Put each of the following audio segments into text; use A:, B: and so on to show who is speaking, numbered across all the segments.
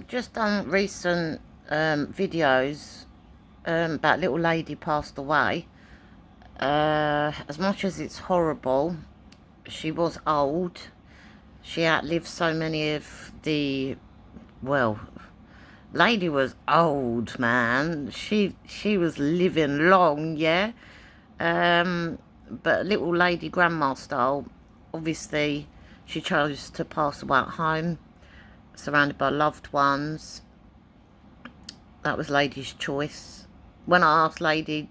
A: Just done recent videos about little lady passed away. As much as it's horrible, she was old. She outlived so many of the, well, lady was old, man. She was living long, yeah. But little lady grandma style, obviously she chose to pass away at home, surrounded by loved ones. That was lady's choice. When I asked lady,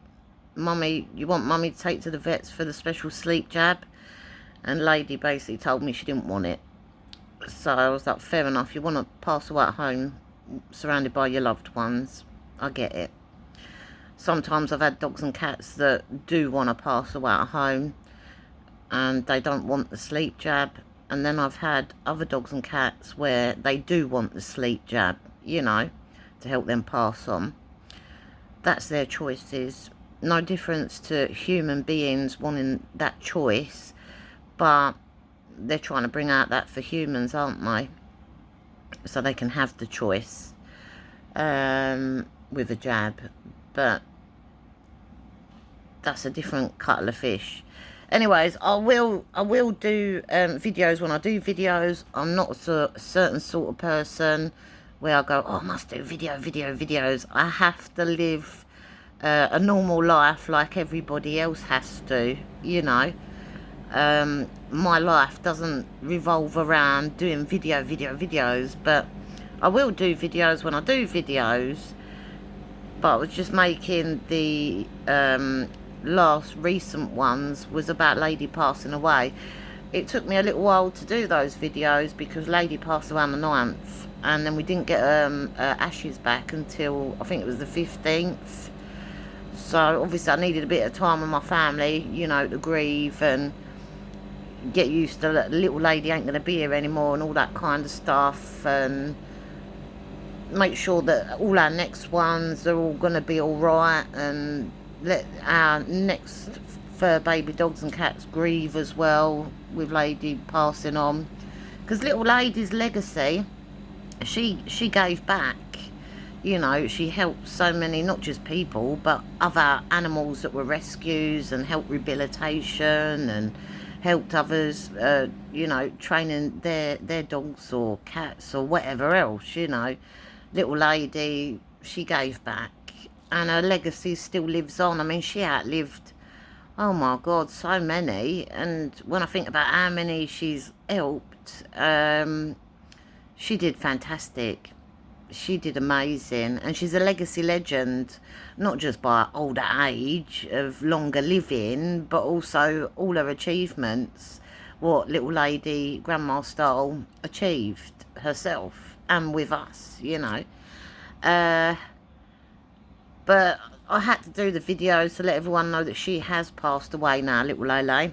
A: mummy, you want mummy to take to the vets for the special sleep jab? And lady basically told me she didn't want it. So I was like, fair enough, you want to pass away at home, surrounded by your loved ones. I get it. Sometimes I've had dogs and cats that do want to pass away at home and they don't want the sleep jab. And then I've had other dogs and cats where they do want the sleep jab, you know, to help them pass on. That's their choices. No difference to human beings wanting that choice, but they're trying to bring out that for humans, aren't they? So they can have the choice with a jab. But that's a different kettle of fish. Anyways, I will do videos when I do videos. I'm not a certain sort of person where I go, oh, I must do videos. I have to live a normal life like everybody else has to, you know. My life doesn't revolve around doing videos, but I will do videos when I do videos. But I was just making the last recent ones was about lady passing away. It took me a little while to do those videos because lady passed away on the 9th, and then we didn't get ashes back until I think it was the 15th. So obviously I needed a bit of time with my family, you know, to grieve and get used to the little lady ain't going to be here anymore and all that kind of stuff, and make sure that all our next ones are all going to be all right, and let our next fur baby dogs and cats grieve as well with lady passing on. Because little lady's legacy, she gave back, you know. She helped so many, not just people but other animals that were rescues, and helped rehabilitation, and helped others, you know, training their dogs or cats or whatever else, you know. Little lady, she gave back, and her legacy still lives on. I mean, she outlived, oh my God, so many. And when I think about how many she's helped, she did fantastic. She did amazing, and she's a legacy legend, not just by older age of longer living, but also all her achievements, what little lady grandma style achieved herself and with us, you know. But I had to do the video to let everyone know that she has passed away now, little Lele.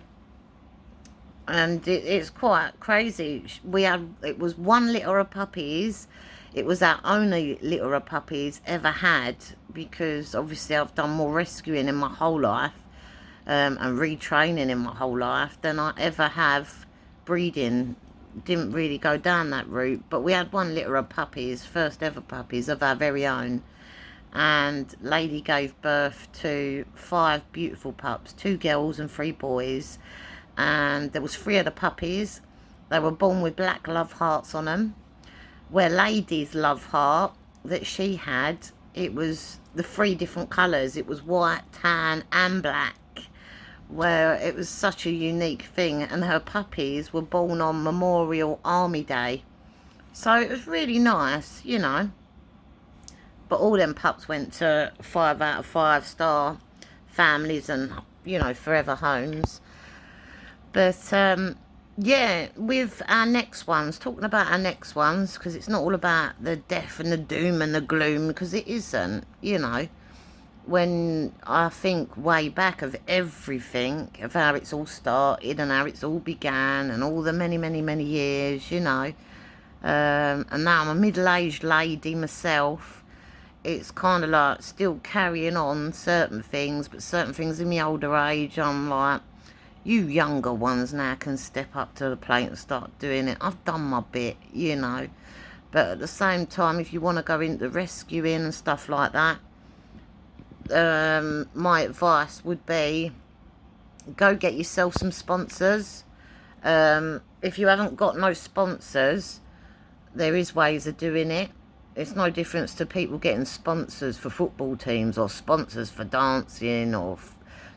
A: And it's quite crazy. It was one litter of puppies. It was our only litter of puppies ever had, because obviously I've done more rescuing in my whole life, and retraining in my whole life than I ever have breeding. Didn't really go down that route, but we had one litter of puppies, first ever puppies of our very own. And lady gave birth to 5 beautiful pups, 2 girls and 3 boys. And there was 3 of the puppies. They were born with black love hearts on them. Where lady's love heart that she had, it was the 3 different colours. It was white, tan and black, where it was such a unique thing. And her puppies were born on Memorial Army Day, so it was really nice, you know. But all them pups went to 5 out of 5 star families and, you know, forever homes. But yeah, with our next ones, talking about our next ones, because it's not all about the death and the doom and the gloom, because it isn't, you know. When I think way back of everything, of how it's all started and how it's all began, and all the many years, you know. And now I'm a middle-aged lady myself. It's kind of like still carrying on certain things, but certain things in my older age, I'm like, you younger ones now can step up to the plate and start doing it. I've done my bit, you know. But at the same time, if you want to go into rescuing and stuff like that, my advice would be go get yourself some sponsors. If you haven't got no sponsors, there is ways of doing it. It's no difference to people getting sponsors for football teams, or sponsors for dancing, or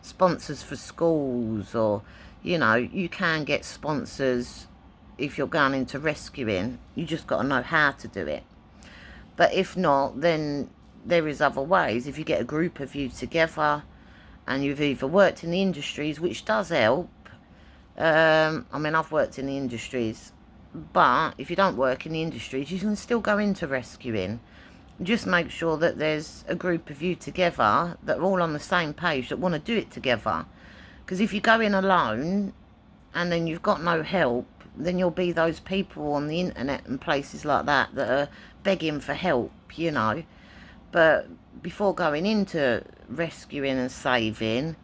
A: sponsors for schools, or, you know, you can get sponsors if you're going into rescuing. You just got to know how to do it. But if not, then there is other ways. If you get a group of you together and you've either worked in the industries, which does help. I mean, I've worked in the industries, but if you don't work in the industries, you can still go into rescuing. Just make sure that there's a group of you together that are all on the same page, that want to do it together. Because if you go in alone and then you've got no help, then you'll be those people on the internet and places like that that are begging for help, you know. But before going into rescuing and saving,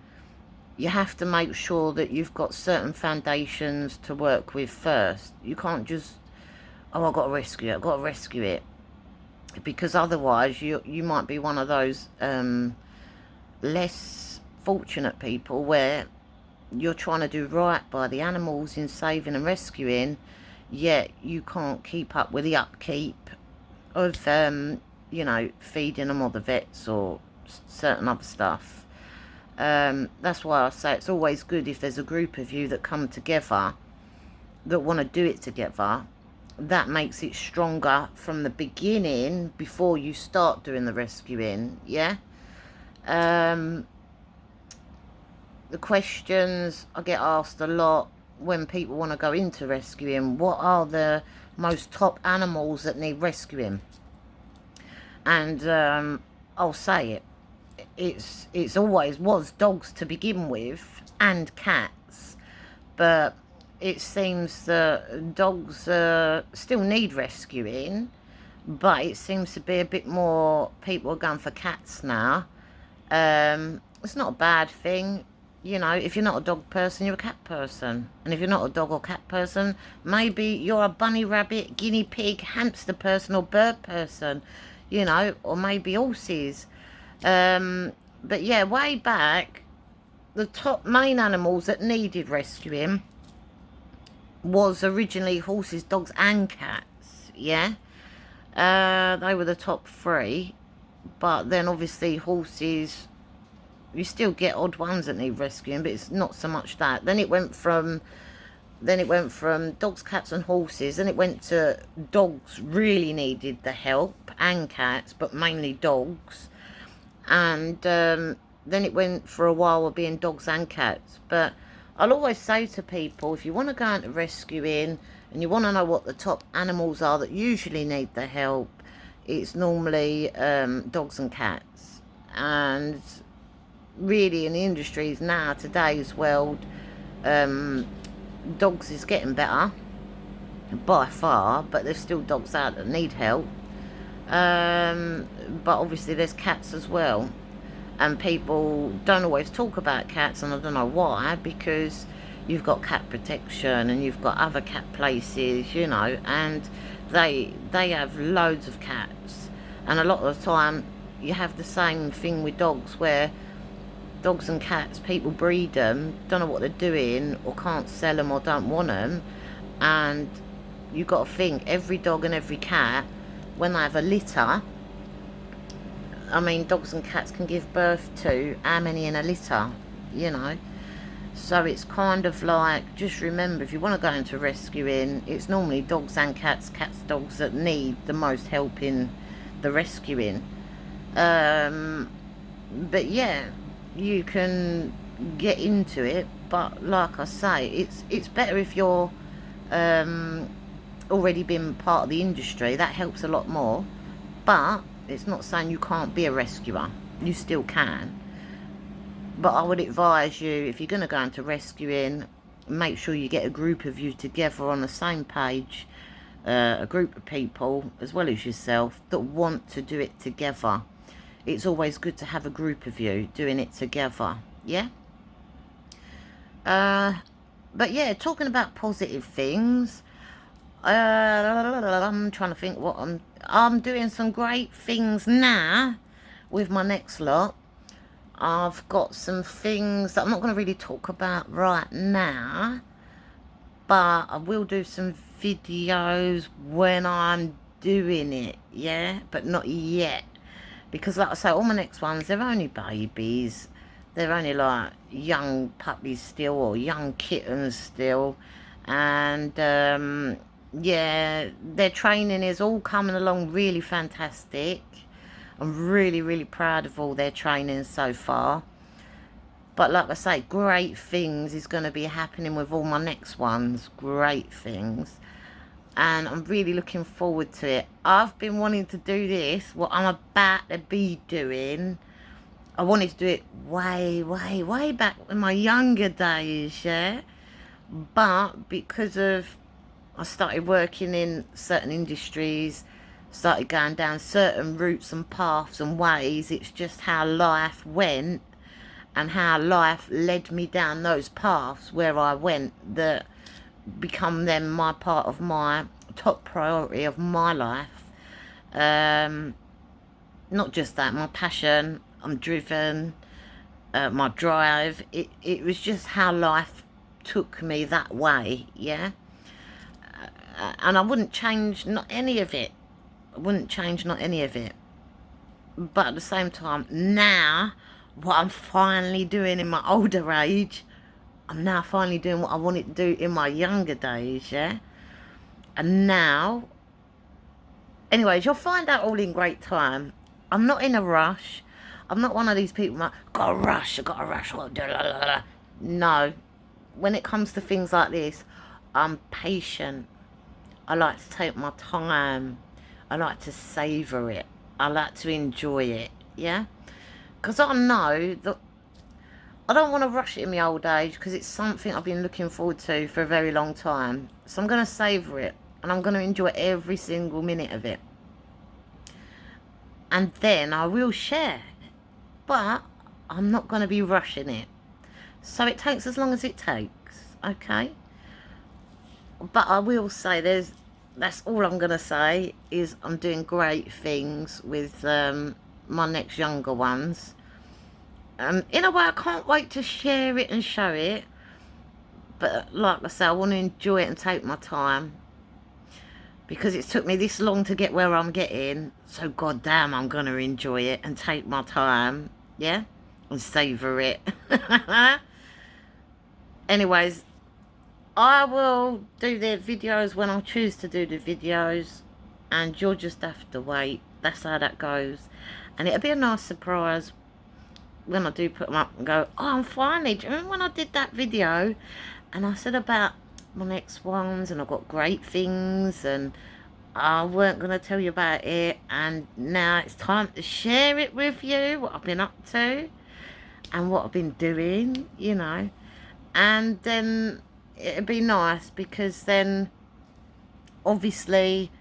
A: you have to make sure that you've got certain foundations to work with first. You can't just, oh, I've got to rescue it, I've got to rescue it. Because otherwise you might be one of those less fortunate people where you're trying to do right by the animals in saving and rescuing, yet you can't keep up with the upkeep of, you know, feeding them, or the vets, or certain other stuff. That's why I say it's always good if there's a group of you that come together, that want to do it together. That makes it stronger from the beginning, before you start doing the rescuing, yeah? The questions I get asked a lot when people want to go into rescuing: what are the most top animals that need rescuing? And I'll say it. It's always was dogs to begin with, and cats, but it seems that dogs still need rescuing, but it seems to be a bit more people are going for cats now. It's not a bad thing, you know. If you're not a dog person, you're a cat person, and if you're not a dog or cat person, maybe you're a bunny, rabbit, guinea pig, hamster person, or bird person, you know, or maybe horses. But yeah, way back, the top main animals that needed rescuing was originally horses, dogs and cats, yeah? They were the top three, but then obviously horses, you still get odd ones that need rescuing, but it's not so much that. Then it went from dogs, cats and horses, and it went to dogs really needed the help, and cats, but mainly dogs. And then it went for a while of being dogs and cats. But I'll always say to people, if you want to go into rescuing and you want to know what the top animals are that usually need the help, it's normally dogs and cats. And really in the industries now, today's world, dogs is getting better by far, but there's still dogs out that need help. But obviously there's cats as well, and people don't always talk about cats, and I don't know why, because you've got cat protection and you've got other cat places, you know, and they have loads of cats. And a lot of the time you have the same thing with dogs, where dogs and cats, people breed them, don't know what they're doing, or can't sell them, or don't want them. And you've got to think, every dog and every cat, when they have a litter, I mean, dogs and cats can give birth to how many in a litter, you know? So it's kind of like, just remember, if you want to go into rescuing, it's normally dogs and cats, dogs that need the most help in the rescuing. But yeah, you can get into it, but like I say, it's better if you're already been part of the industry. That helps a lot more. But it's not saying you can't be a rescuer. You still can. But I would advise you, if you're going to go into rescuing, make sure you get a group of you together on the same page, a group of people as well as yourself that want to do it together. It's always good to have a group of you doing it together, yeah? But yeah, talking about positive things, I'm trying to think what I'm doing some great things now with my next lot. I've got some things that I'm not going to really talk about right now, but I will do some videos when I'm doing it, yeah, but not yet, because like I say, all my next ones, they're only babies. They're only like young puppies still, or young kittens still, and yeah, their training is all coming along really fantastic. I'm really, really proud of all their training so far. But like I say, great things is going to be happening with all my next ones. Great things. And I'm really looking forward to it. I've been wanting to do this, what I'm about to be doing. I wanted to do it way, way, way back in my younger days, yeah? But because of, I started working in certain industries, started going down certain routes and paths and ways, it's just how life went and how life led me down those paths where I went that become then my part of my top priority of my life. Not just that, my passion, I'm driven, my drive, it was just how life took me that way, yeah? And I wouldn't change not any of it. I wouldn't change not any of it. But at the same time, now, what I'm finally doing in my older age, I'm now finally doing what I wanted to do in my younger days, yeah? And now, anyways, you'll find out all in great time. I'm not in a rush. I'm not one of these people like, gotta rush, I gotta rush. No. When it comes to things like this, I'm patient. I like to take my time. I like to savour it. I like to enjoy it, yeah? Because I know that I don't want to rush it in my old age, because it's something I've been looking forward to for a very long time. So I'm going to savour it, and I'm going to enjoy every single minute of it. And then I will share. But I'm not going to be rushing it. So it takes as long as it takes, okay? But I will say that's all I'm going to say, is I'm doing great things with my next younger ones. In a way, I can't wait to share it and show it. But like I say, I want to enjoy it and take my time. Because it took me this long to get where I'm getting. So goddamn, I'm going to enjoy it and take my time. Yeah? And savour it. Anyways, I will do the videos when I choose to do the videos. And you'll just have to wait. That's how that goes. And it'll be a nice surprise when I do put them up and go, oh, I'm finally, do you remember when I did that video and I said about my next ones and I've got great things and I weren't going to tell you about it, and now it's time to share it with you, what I've been up to and what I've been doing, you know. And then it'd be nice, because then obviously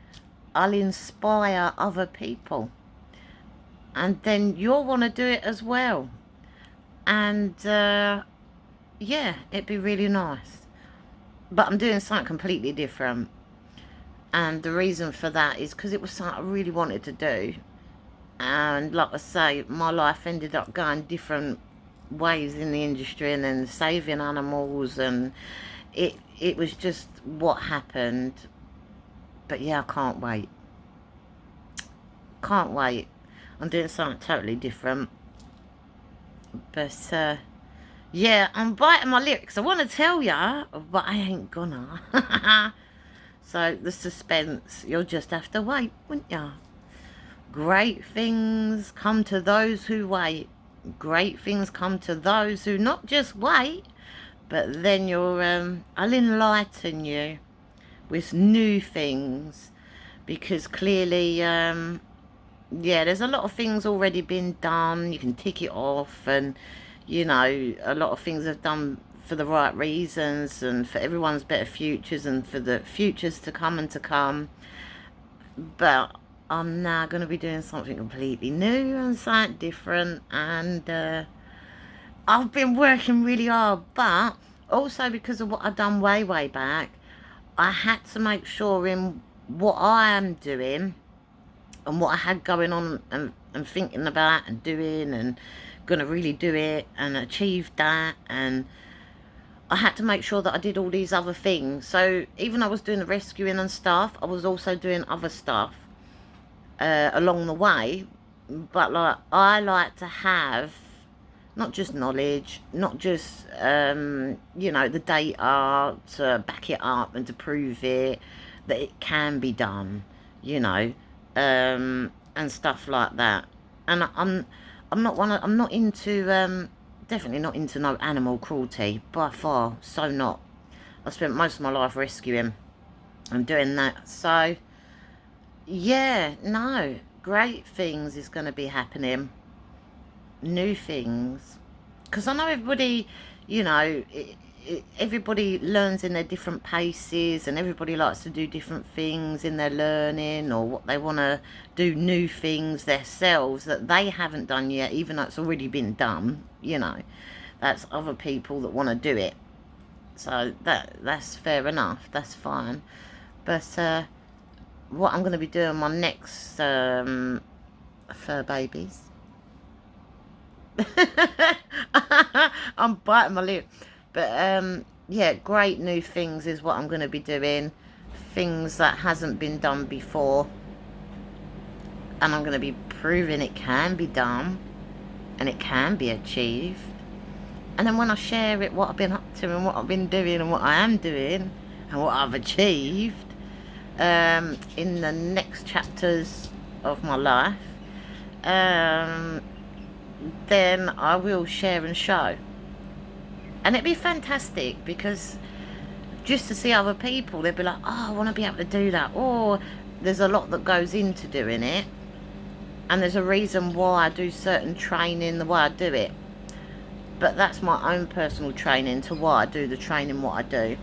A: I'll inspire other people. And then you'll want to do it as well. And, yeah, it'd be really nice. But I'm doing something completely different. And the reason for that is because it was something I really wanted to do. And like I say, my life ended up going different ways in the industry, and then saving animals, and it was just what happened. But yeah, I can't wait. Can't wait. I'm doing something totally different. But, yeah, I'm biting my lyrics. I want to tell ya, but I ain't gonna. So, the suspense, you'll just have to wait, won't ya? Great things come to those who wait. Great things come to those who not just wait, but then I'll enlighten you with new things. Because clearly, yeah, there's a lot of things already been done. You can tick it off, and you know, a lot of things are done for the right reasons and for everyone's better futures and for the futures to come and to come. But I'm now going to be doing something completely new and something different, and I've been working really hard. But also because of what I've done way back, I had to make sure in what I am doing and what I had going on and thinking about and doing and going to really do it and achieve that, and I had to make sure that I did all these other things. So even though I was doing the rescuing and stuff, I was also doing other stuff along the way. But like, I like to have not just knowledge, not just you know, the data to back it up and to prove it that it can be done, you know, and stuff like that. And I'm not into definitely not into no animal cruelty, by far. So not. I spent most of my life rescuing and doing that. So yeah, no, great things is going to be happening, new things, because I know everybody, you know, everybody learns in their different paces, and everybody likes to do different things in their learning, or what they want to do, new things themselves that they haven't done yet, even though it's already been done, you know. That's other people that want to do it. So that's fair enough, that's fine. But what I'm going to be doing my next fur babies. I'm biting my lip. But yeah, great new things is what I'm going to be doing. Things that hasn't been done before. And I'm going to be proving it can be done. And it can be achieved. And then when I share it, what I've been up to and what I've been doing and what I am doing and what I've achieved in the next chapters of my life, then I will share and show. And it'd be fantastic, because just to see other people, they'd be like, oh, I want to be able to do that. Or there's a lot that goes into doing it. And there's a reason why I do certain training the way I do it. But that's my own personal training to why I do the training what I do.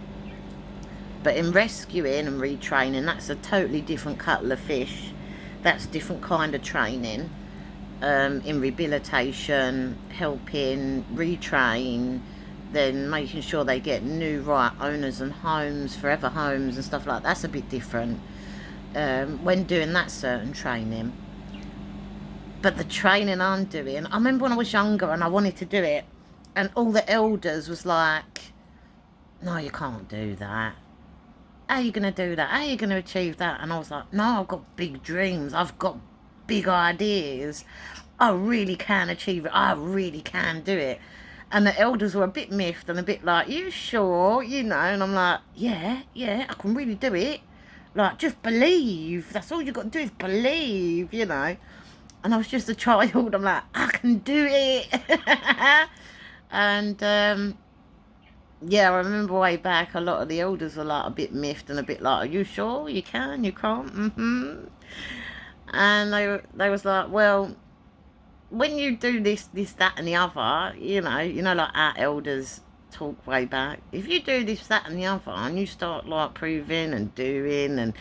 A: But in rescuing and retraining, that's a totally different kettle of fish. That's different kind of training. In rehabilitation, helping retrain, then making sure they get new right owners and homes, forever homes and stuff like that. That's a bit different when doing that certain training. But the training I'm doing, I remember when I was younger and I wanted to do it, and all the elders was like, no, you can't do that. How are you going to do that? How are you going to achieve that? And I was like, no, I've got big dreams. I've got big ideas. I really can achieve it. I really can do it. And the elders were a bit miffed and a bit like, you sure? You know, and I'm like, yeah, I can really do it. Like, just believe. That's all you got to do is believe, you know. And I was just a child. I'm like, I can do it. And yeah, I remember way back, a lot of the elders were like a bit miffed and a bit like, are you sure? You can? You can't? And they was like, well, when you do this, that and the other, you know, like our elders talk way back. If you do this, that and the other, and you start like proving and doing, and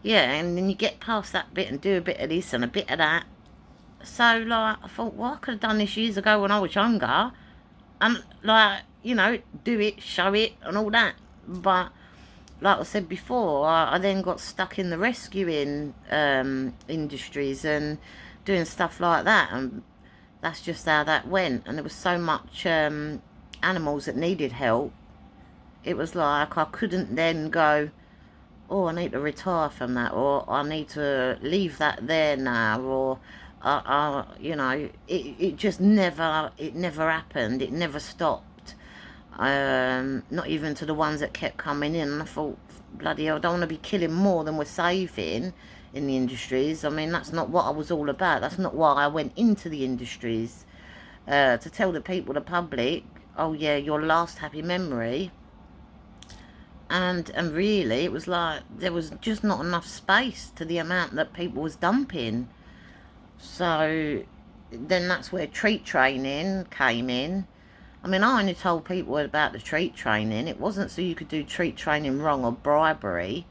A: yeah, and then you get past that bit and do a bit of this and a bit of that. So like, I thought, well, I could have done this years ago when I was younger, and like, you know, do it, show it, and all that. But like I said before, I then got stuck in the rescuing industries and doing stuff like that, and that's just how that went. And there was so much animals that needed help. It was like I couldn't then go, oh, I need to retire from that, or I need to leave that there now, or you know, it just never happened. It never stopped. Not even to the ones that kept coming in. And I thought, bloody hell, I don't want to be killing more than we're saving in the industries. I mean, that's not what I was all about. That's not why I went into the industries, to tell the people, the public, oh yeah, your last happy memory. And really, it was like there was just not enough space to the amount that people was dumping. So then that's where treat training came in. I mean, I only told people about the treat training. It wasn't so you could do treat training wrong or bribery.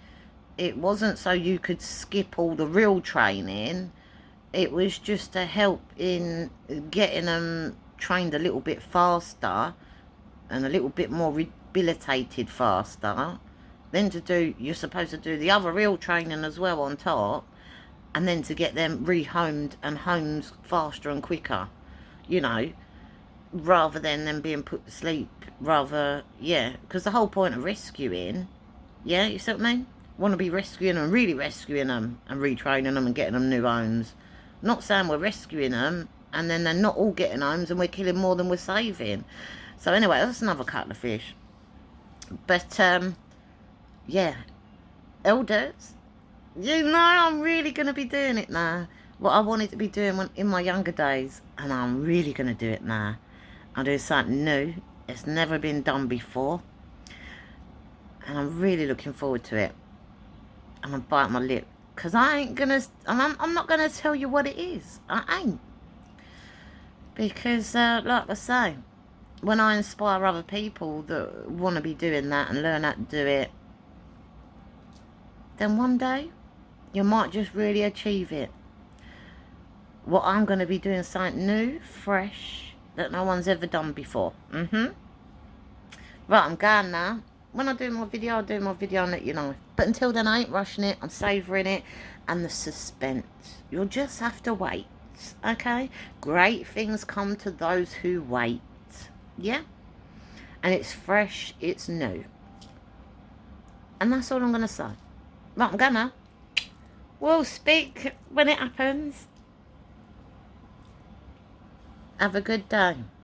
A: It wasn't so you could skip all the real training. It was just to help in getting them trained a little bit faster and a little bit more rehabilitated faster, Then you're supposed to do the other real training as well on top, and then to get them rehomed and homes faster and quicker, you know, rather than them being put to sleep, yeah, because the whole point of rescuing, yeah, you see what I mean? Want to be rescuing them, really rescuing them and retraining them and getting them new homes. Not saying we're rescuing them and then they're not all getting homes and we're killing more than we're saving. So anyway, that's another kettle of fish. But, yeah, elders, you know I'm really going to be doing it now. What I wanted to be doing in my younger days, and I'm really going to do it now. I'm doing something new. It's never been done before. And I'm really looking forward to it. I'm going to bite my lip. Because I'm not going to tell you what it is. I ain't. Because, like I say, when I inspire other people that want to be doing that and learn how to do it, then one day you might just really achieve it. What I'm going to be doing something new, fresh, that no one's ever done before. Right, I'm going now. When I do my video, I'll do my video and let you know. But until then, I ain't rushing it. I'm savouring it. And the suspense. You'll just have to wait. Okay? Great things come to those who wait. Yeah? And it's fresh. It's new. And that's all I'm going to say. Right, I'm going now. We'll speak when it happens. Have a good day.